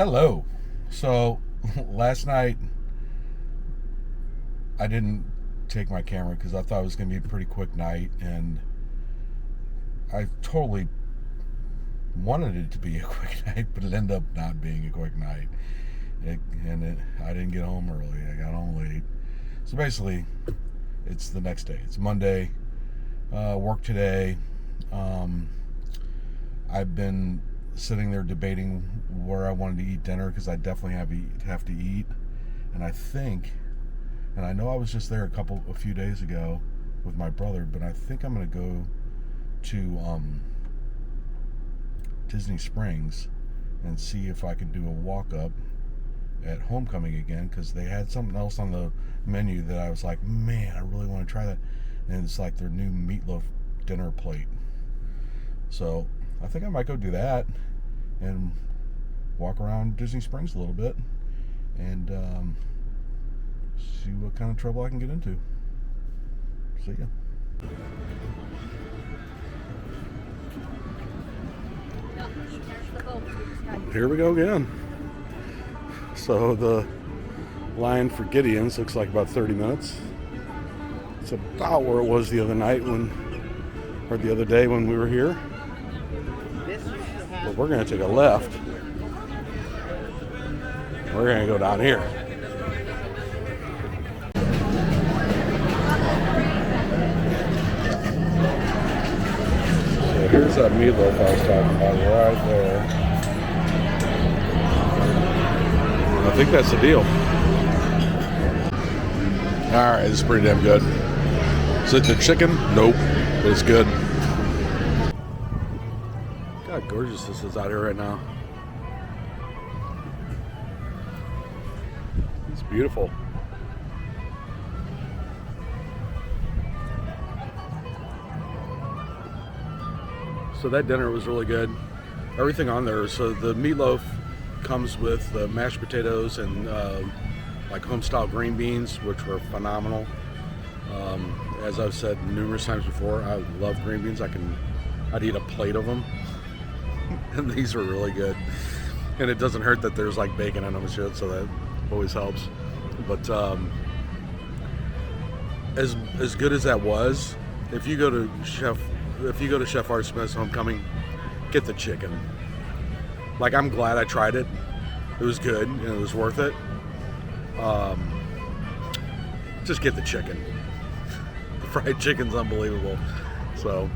Hello. So last night I didn't take my camera because I thought it was going to be a pretty quick night, and I totally wanted it to be a quick night, but it ended up not being a quick night. I didn't get home early. I got home late. So basically, it's the next day. It's Monday. Work today. I've been sitting there debating where I wanted to eat dinner because I definitely have to eat. And I think, and I know I was just there a few days ago with my brother, but I think I'm going to go to Disney Springs and see if I can do a walk-up at Homecoming again, because they had something else on the menu that I was like, man, I really want to try that. And it's like their new meatloaf dinner plate. So I think I might go do that and walk around Disney Springs a little bit and see what kind of trouble I can get into. See ya. Here we go again. So the line for Gideons looks like about 30 minutes. It's about where it was the other day when we were here. But we're going to take a left. We're going to go down here. So here's that meatloaf I was talking about right there. I think that's the deal. Alright, this is pretty damn good. Is it the chicken? Nope, but it's good. God, gorgeous this is out here right now. It's beautiful. So that dinner was really good. Everything on there. So the meatloaf comes with the mashed potatoes and like home-style green beans, which were phenomenal. As I've said numerous times before, I love green beans. I'd eat a plate of them. And these are really good. And it doesn't hurt that there's like bacon in them and shit, so that always helps. But as good as that was, if you go to Chef Art Smith Homecomin, get the chicken. Like, I'm glad I tried it. It was good and it was worth it. Just get the chicken. The fried chicken's unbelievable. So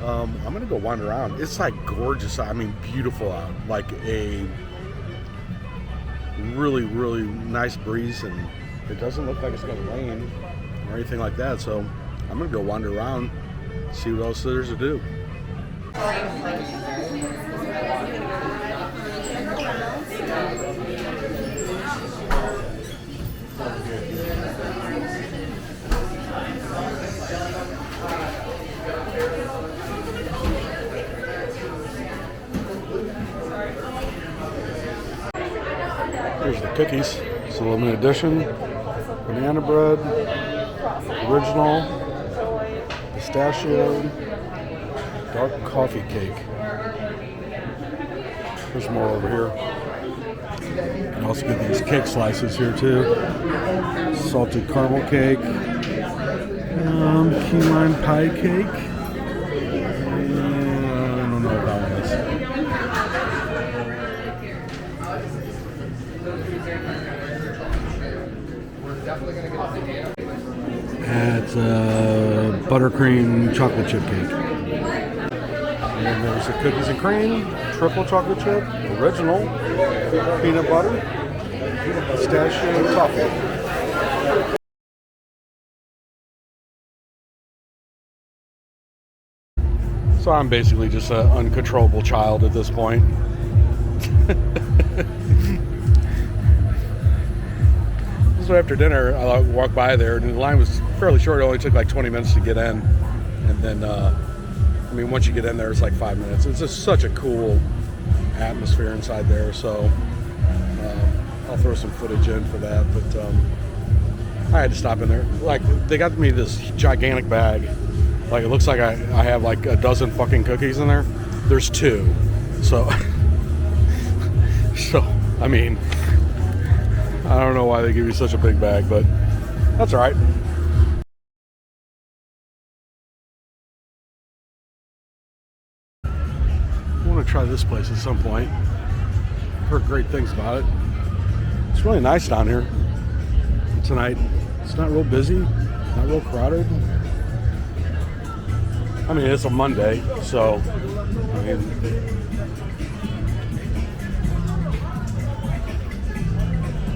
I'm gonna go wander around. It's like gorgeous. I mean, beautiful out. Like a really, really nice breeze, and it doesn't look like it's gonna rain or anything like that. So I'm gonna go wander around, see what else there's to do. Here's the cookies. It's a limited edition. Banana bread, original, pistachio, dark coffee cake. There's more over here. You can also get these cake slices here too. Salted caramel cake, key lime pie cake. I don't know what that one is. It's buttercream chocolate chip cake. And there's the cookies and cream, triple chocolate chip, original, peanut butter, pistachio, and toffee. So I'm basically just an uncontrollable child at this point. So after dinner, I walked by there, and the line was fairly short. It only took like 20 minutes to get in. And then, I mean, once you get in there, it's like 5 minutes. It's just such a cool atmosphere inside there. So I'll throw some footage in for that. But I had to stop in there. Like, they got me this gigantic bag. Like, it looks like I have like a dozen fucking cookies in there. There's 2. So I mean, I don't know why they give you such a big bag, but that's all right. I want to try this place at some point. I've heard great things about it. It's really nice down here tonight. It's not real busy, not real crowded. I mean, it's a Monday, so I mean,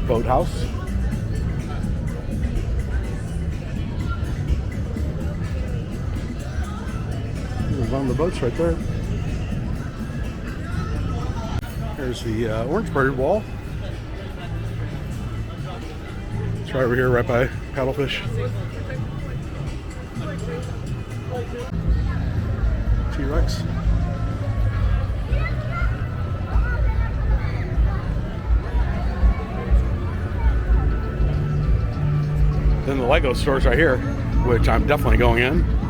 boathouse. There's one of the boats right there. There's the orange bird wall. It's right over here, right by Paddlefish. T-Rex. Then the Lego store's right here, which I'm definitely going in.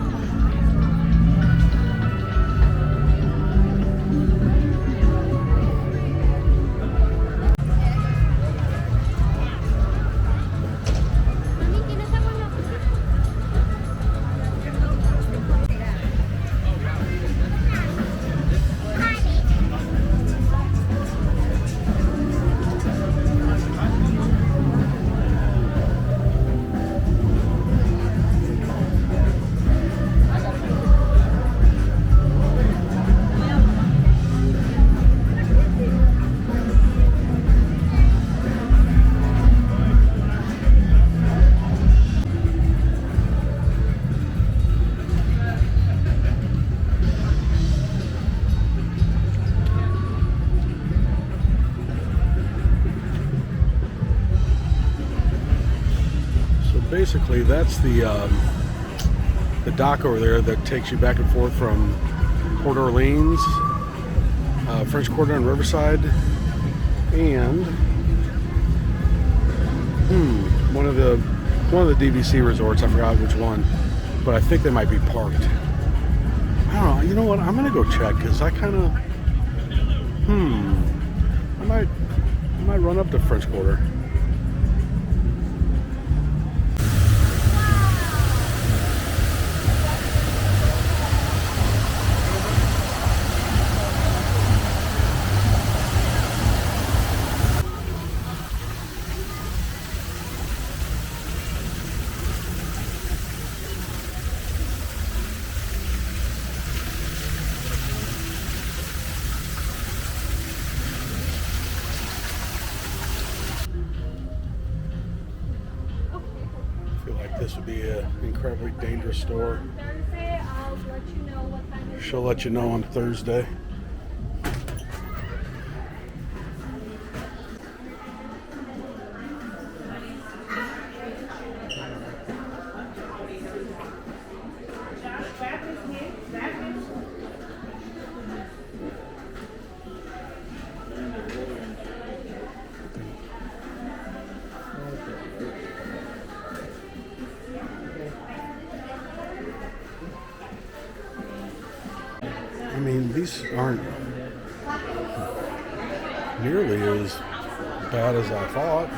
Basically, that's the dock over there that takes you back and forth from Port Orleans, French Quarter and Riverside, and one of the DVC resorts. I forgot which one, but I think they might be parked. I don't know. You know what? I'm gonna go check because I kind of I might run up to French Quarter. This would be an incredibly dangerous store. She'll let you know on Thursday. I mean, these aren't nearly as bad as I thought.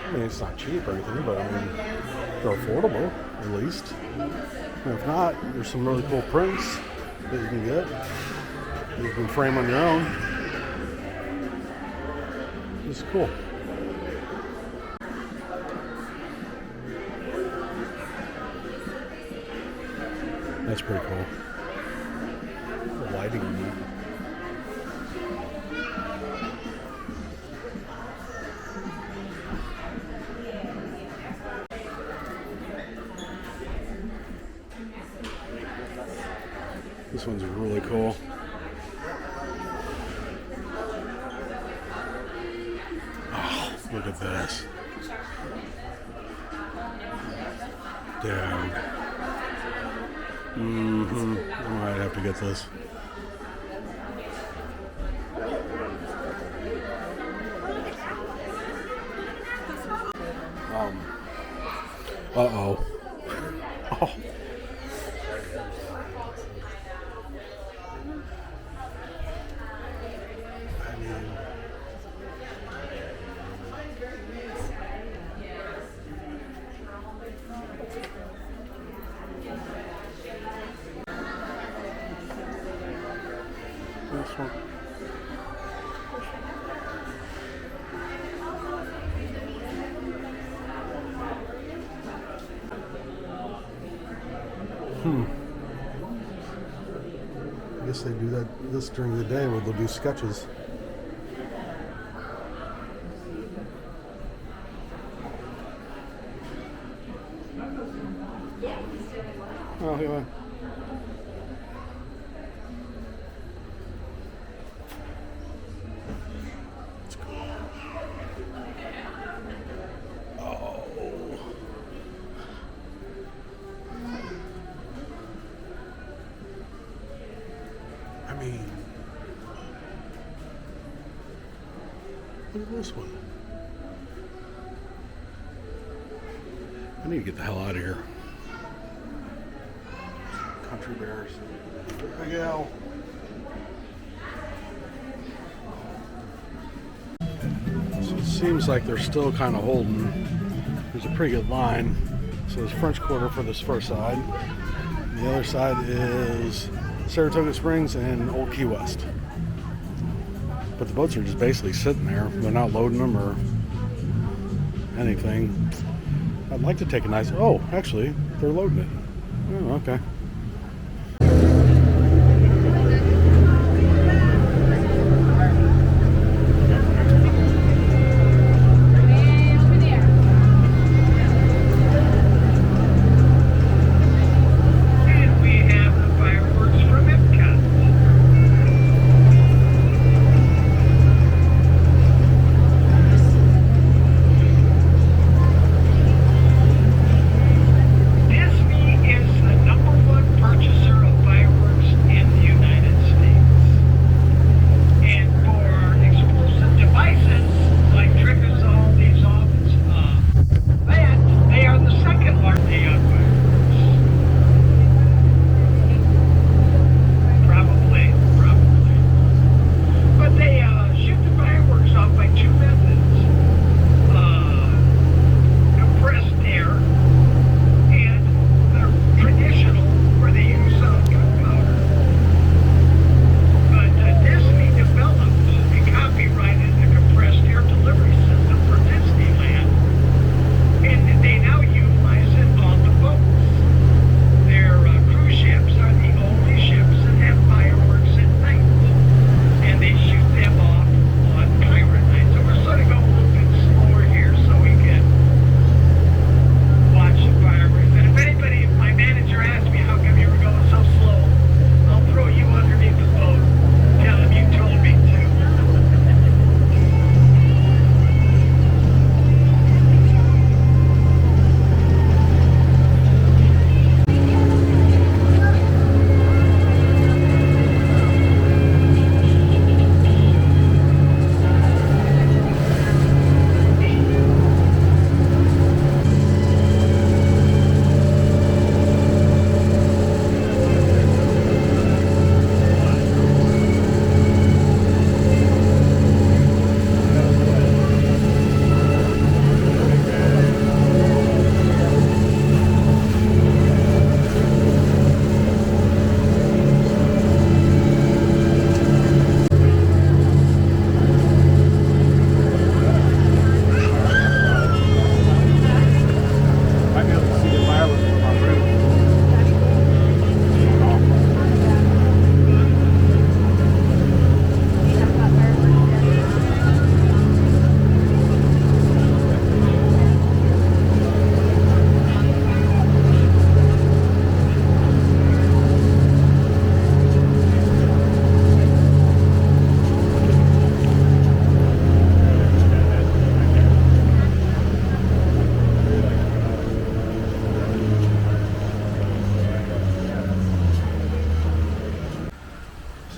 I mean, it's not cheap or anything, but I mean, they're affordable, at least. And if not, there's some really cool prints that you can get. You can frame on your own. It's cool. That's pretty cool. The lighting on that. This one's really cool. Oh, look at this. Dude. I might have to get this. Uh-oh. Oh. This one. I guess they do this during the day where they'll do sketches. Oh, yeah. I mean, look at this one. I need to get the hell out of here. Country bears. Big Al. So it seems like they're still kind of holding. There's a pretty good line. So there's French Quarter for this first side. And the other side is Saratoga Springs and Old Key West. But the boats are just basically sitting there. They're not loading them or anything. I'd like to take a nice... Oh, actually, they're loading it. Oh, okay.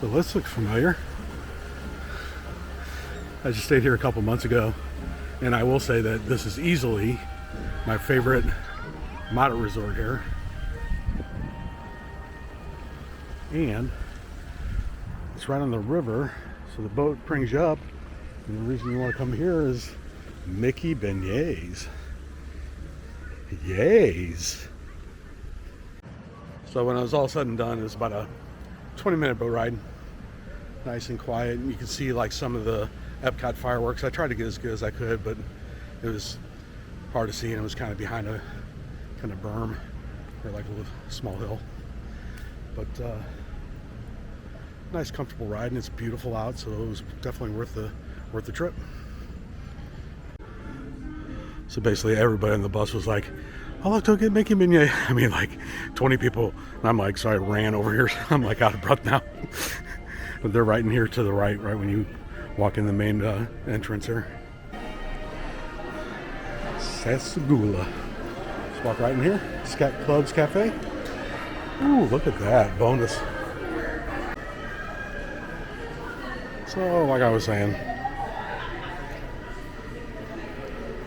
So this looks familiar. I just stayed here a couple months ago, and I will say that this is easily my favorite model resort here. And it's right on the river, so the boat brings you up. And the reason you want to come here is Mickey Beignets. Yays! So when I was all said and done, it was about a 20-minute boat ride. nice and quiet. And you can see like some of the Epcot fireworks. I tried to get as good as I could, but it was hard to see, and it was kind of behind a kind of berm or like a little small hill. But nice, comfortable ride, and it's beautiful out, so it was definitely worth the trip. So basically, everybody on the bus was like, "Oh, look, don't get Mickey beignet." I mean, like 20 people, and I'm like, so I ran over here. I'm like out of breath now. But they're right in here to the right when you walk in the main entrance here. Sassagoula. Let's walk right in here. Scat Clubs Cafe. Ooh, look at that. Bonus. So, like I was saying,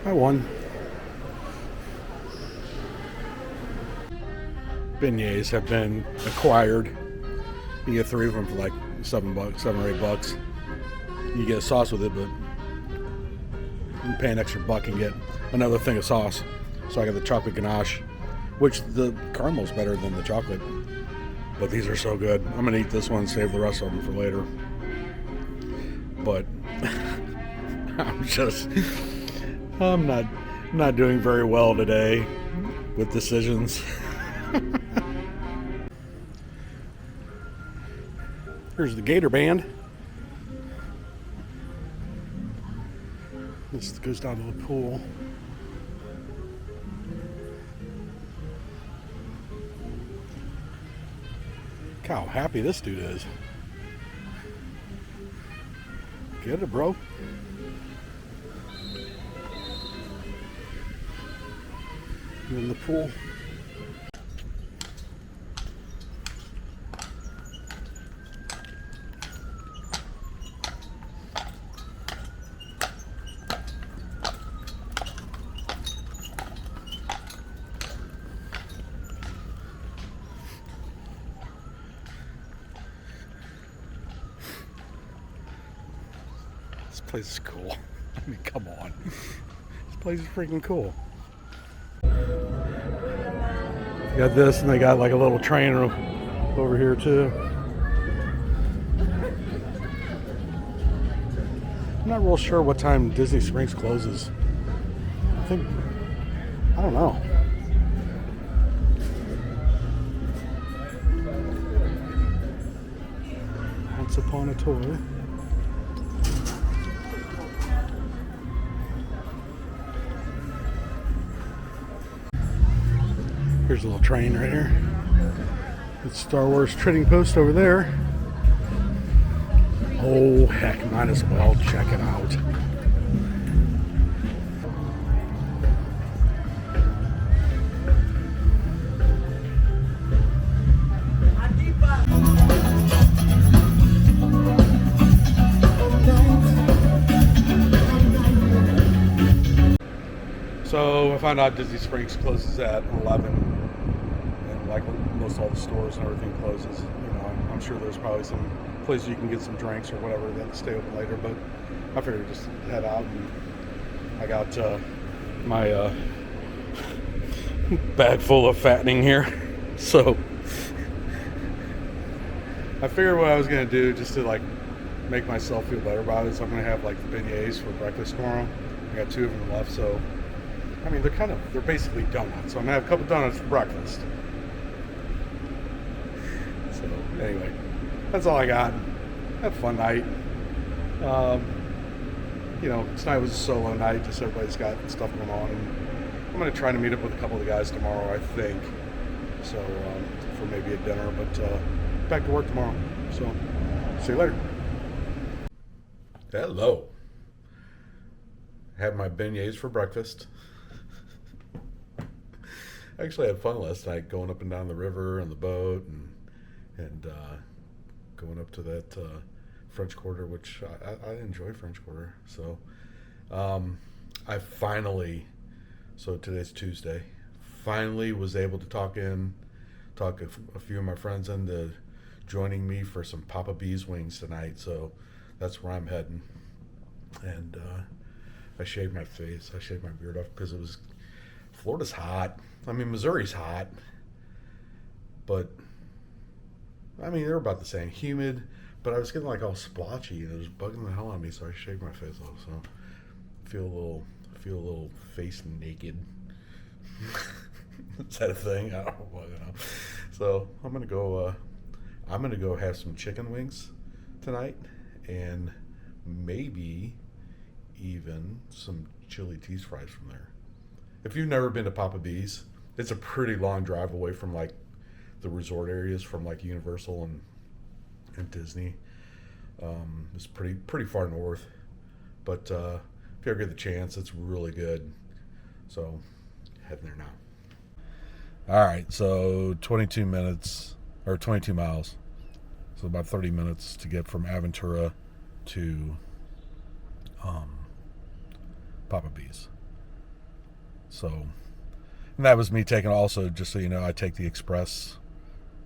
I won. Beignets have been acquired. You get 3 of them for like $7 or $8. You get a sauce with it, but you pay an extra $1 and get another thing of sauce. So I got the chocolate ganache, which the caramel's better than the chocolate, but these are so good. I'm gonna eat this one and save the rest of them for later. But I'm not doing very well today with decisions. Here's the Gator Band. This goes down to the pool. Look how happy this dude is. Get it, bro. In the pool. This place is cool. I mean, come on. This place is freaking cool. They got this, and they got like a little train over here too. I'm not real sure what time Disney Springs closes. I don't know. Once Upon a Toy. Here's a little train right here. It's Star Wars Trading Post over there. Oh, heck, might as well check it out. So I found out Disney Springs closes at 11, and like most all the stores and everything closes. You know, I'm sure there's probably some places you can get some drinks or whatever that stay open later, but I figured just head out, and I got my bag full of fattening here. So I figured what I was gonna do just to like make myself feel better about it. So I'm gonna have like the beignets for breakfast tomorrow. I got 2 of them left, so I mean, they're basically donuts. So I'm gonna have a couple donuts for breakfast. So anyway, that's all I got. Had a fun night. You know, tonight was a solo night. Just everybody's got stuff going on, and I'm gonna try to meet up with a couple of the guys tomorrow, I think. So for maybe a dinner, but back to work tomorrow. So see you later. Hello. Had my beignets for breakfast. I actually had fun last night going up and down the river on the boat and going up to that French Quarter, which I enjoy French Quarter. So I finally, so today's Tuesday, finally was able to talk a few of my friends into joining me for some Papa B's wings tonight. So that's where I'm heading. And I shaved my face. I shaved my beard off because Florida's hot. I mean, Missouri's hot. But, I mean, they're about the same. Humid, but I was getting like all splotchy and it was bugging the hell out of me, so I shaved my face off. So feel a little face naked. Is that a thing? I don't know. So I'm gonna go have some chicken wings tonight, and maybe even some chili cheese fries from there. If you've never been to Papa B's, it's a pretty long drive away from like the resort areas, from like Universal and Disney. It's pretty far north, but if you ever get the chance, it's really good. So heading there now. All right, so 22 minutes or 22 miles, so about 30 minutes to get from Aventura to Papa B's. So, and that was me taking, also, just so you know, I take the express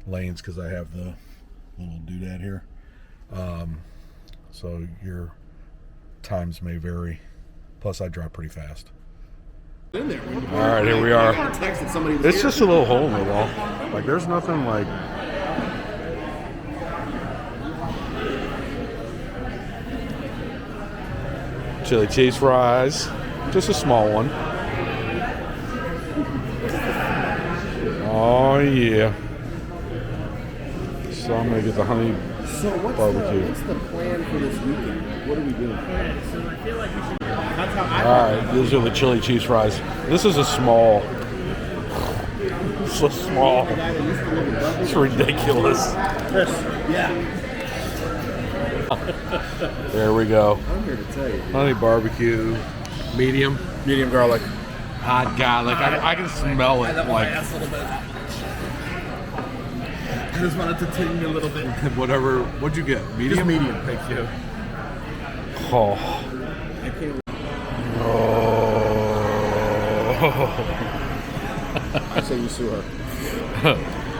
lanes because I have the little doodad here. So your times may vary. Plus, I drive pretty fast. All right, here we are. It's just a little hole in the wall. Like, there's nothing like. Chili cheese fries, just a small one. Oh yeah. So I'm gonna get the honey barbecue. What's the plan for this weekend? What are we doing? Okay, so I feel like we should. That's how All right, these are the chili cheese fries. This is a small. So small. It's ridiculous. Yeah. There we go. I'm here to tell you. Honey barbecue, medium garlic, hot garlic. I can smell it. Like a little bit. I just wanted to ting a little bit. whatever. What'd you get? Medium. Just medium, thank you. Oh. I can't. Oh. I say you sue her.